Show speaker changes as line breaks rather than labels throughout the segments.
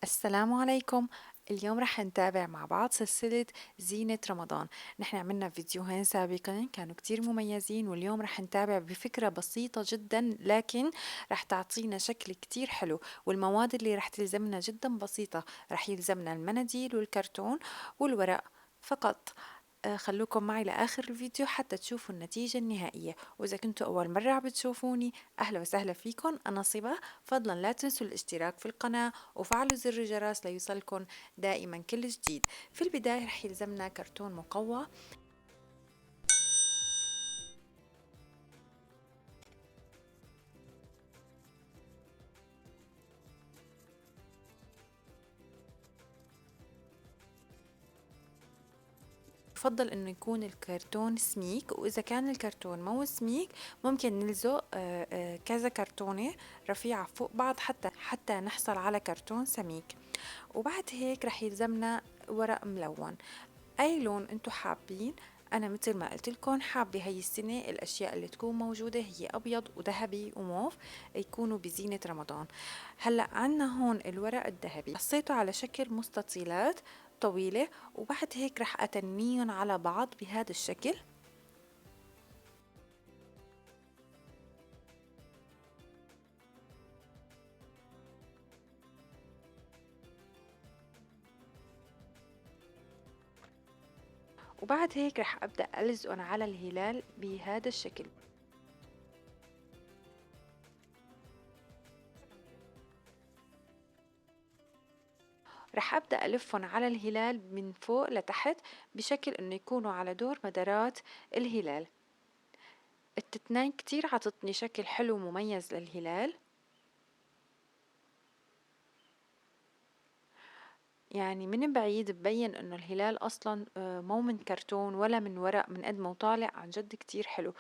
السلام عليكم. اليوم رح نتابع مع بعض سلسلة زينة رمضان. نحن عملنا فيديوهين سابقا كانوا كتير مميزين، واليوم رح نتابع بفكرة بسيطة جدا لكن رح تعطينا شكل كتير حلو. والمواد اللي رح تلزمنا جدا بسيطة، رح يلزمنا المناديل والكرتون والورق فقط. خلوكم معي لآخر الفيديو حتى تشوفوا النتيجة النهائية. وإذا كنتوا أول مرة عم بتشوفوني أهلا وسهلا فيكم، أنا صبا. فضلا لا تنسوا الاشتراك في القناة وفعلوا زر الجرس ليوصلكم دائما كل جديد. في البداية رح يلزمنا كرتون مقوى. يفضل انه يكون الكرتون سميك، واذا كان الكرتون مو سميك ممكن نلزق كذا كرتونة رفيعة فوق بعض حتى نحصل على كرتون سميك. وبعد هيك رح يلزمنا ورق ملون اي لون انتو حابين. انا مثل ما قلت لكم حابه هي السنه الاشياء اللي تكون موجوده هي ابيض وذهبي وموف، يكونوا بزينه رمضان. هلا عنا هون الورق الذهبي قصيته على شكل مستطيلات طويله، وبعد هيك رح اتنيهم على بعض بهذا الشكل. وبعد هيك رح ابدا الزقهم على الهلال بهذا الشكل. رح أبدأ ألفهم على الهلال من فوق لتحت بشكل إنه يكونوا على دور مدارات الهلال. التتنين كتير عطتني شكل حلو ومميز للهلال. يعني من بعيد ببين انه الهلال اصلا مو من كرتون ولا من ورق، من قد ما طالع عن جد كتير حلو.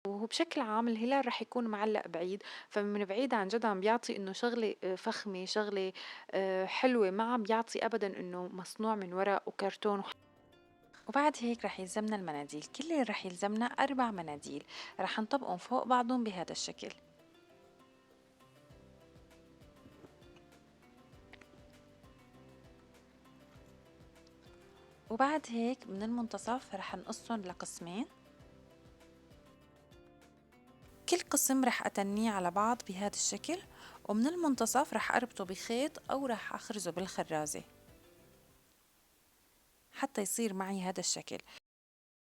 وهو بشكل عام الهلال رح يكون معلق بعيد، فمن بعيد عن جد عم بيعطي انه شغلة فخمة، شغلة حلوة، ما عم بيعطي ابدا انه مصنوع من ورق وكرتون. وبعد هيك رح يلزمنا المناديل، كل اللي رح يلزمنا 4 مناديل رح نطبقهم فوق بعضهم بهذا الشكل. وبعد هيك من المنتصف رح نقصهم لقسمين، كل قسم رح أتنيه على بعض بهذا الشكل، ومن المنتصف رح أربطه بخيط أو رح أخرزه بالخرازة حتى يصير معي هذا الشكل.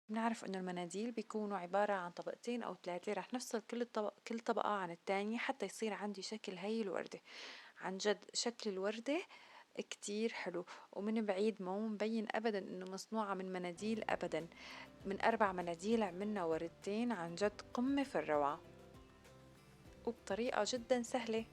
بنعرف إنه المناديل بيكونوا عبارة عن طبقتين أو 3، رح نفصل كل طبقة عن التانية حتى يصير عندي شكل هي الوردة. عن جد شكل الوردة كتير حلو، ومن بعيد مو مبين أبدا إنه مصنوعة من مناديل أبدا. من 4 مناديل عملنا وردتين عن جد قمة في الروعة وبطريقة جدا سهلة.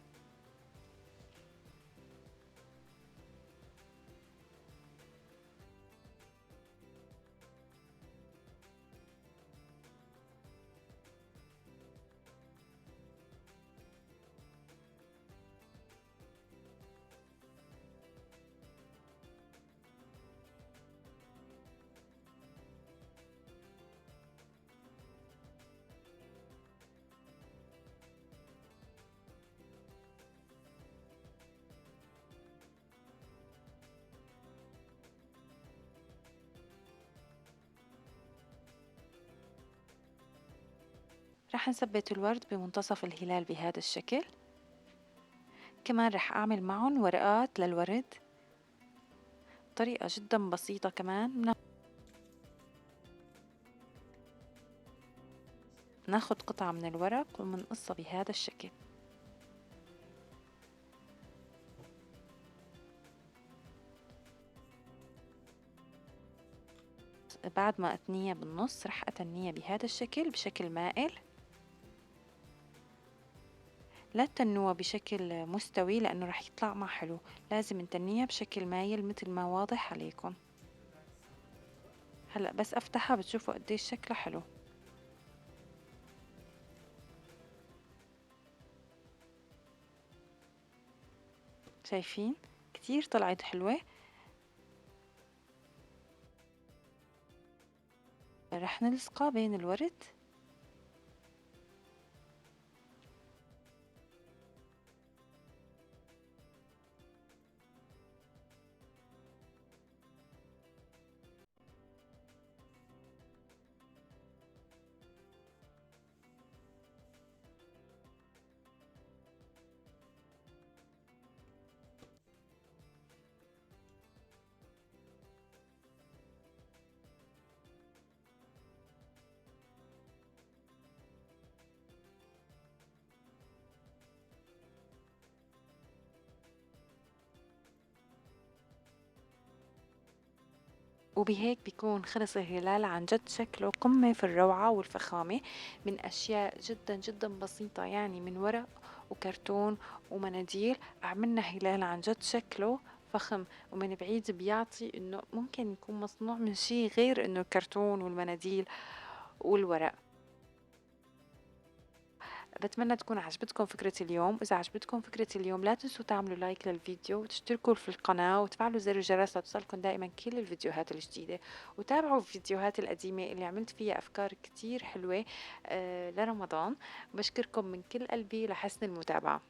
رح نثبت الورد بمنتصف الهلال بهذا الشكل. كمان رح أعمل معهم ورقات للورد، طريقة جدا بسيطة. كمان ناخد قطعة من الورق ومنقصها بهذا الشكل. بعد ما أتنيها بالنص رح أتنيها بهذا الشكل بشكل مائل. لا تنوها بشكل مستوي لأنه رح يطلع ما حلو، لازم نتنيها بشكل مايل مثل ما واضح عليكم. هلأ بس أفتحها بتشوفوا قديش شكلها حلو. شايفين كتير طلعت حلوة. رح نلصقها بين الورد. وبهيك بيكون خلص الهلال عن جد شكله قمة في الروعة والفخامة من أشياء جدا جدا بسيطة، يعني من ورق وكرتون ومناديل عملنا هلال عن جد شكله فخم، ومن بعيد بيعطي إنه ممكن يكون مصنوع من شي غير إنه الكرتون والمناديل والورق. بتمنى تكون عجبتكم فكرة اليوم. إذا عجبتكم فكرة اليوم لا تنسوا تعملوا لايك للفيديو وتشتركوا في القناة وتفعلوا زر الجرس لتوصلكم دائما كل الفيديوهات الجديدة، وتابعوا الفيديوهات القديمة اللي عملت فيها أفكار كتير حلوة لرمضان. بشكركم من كل قلبي لحسن المتابعة.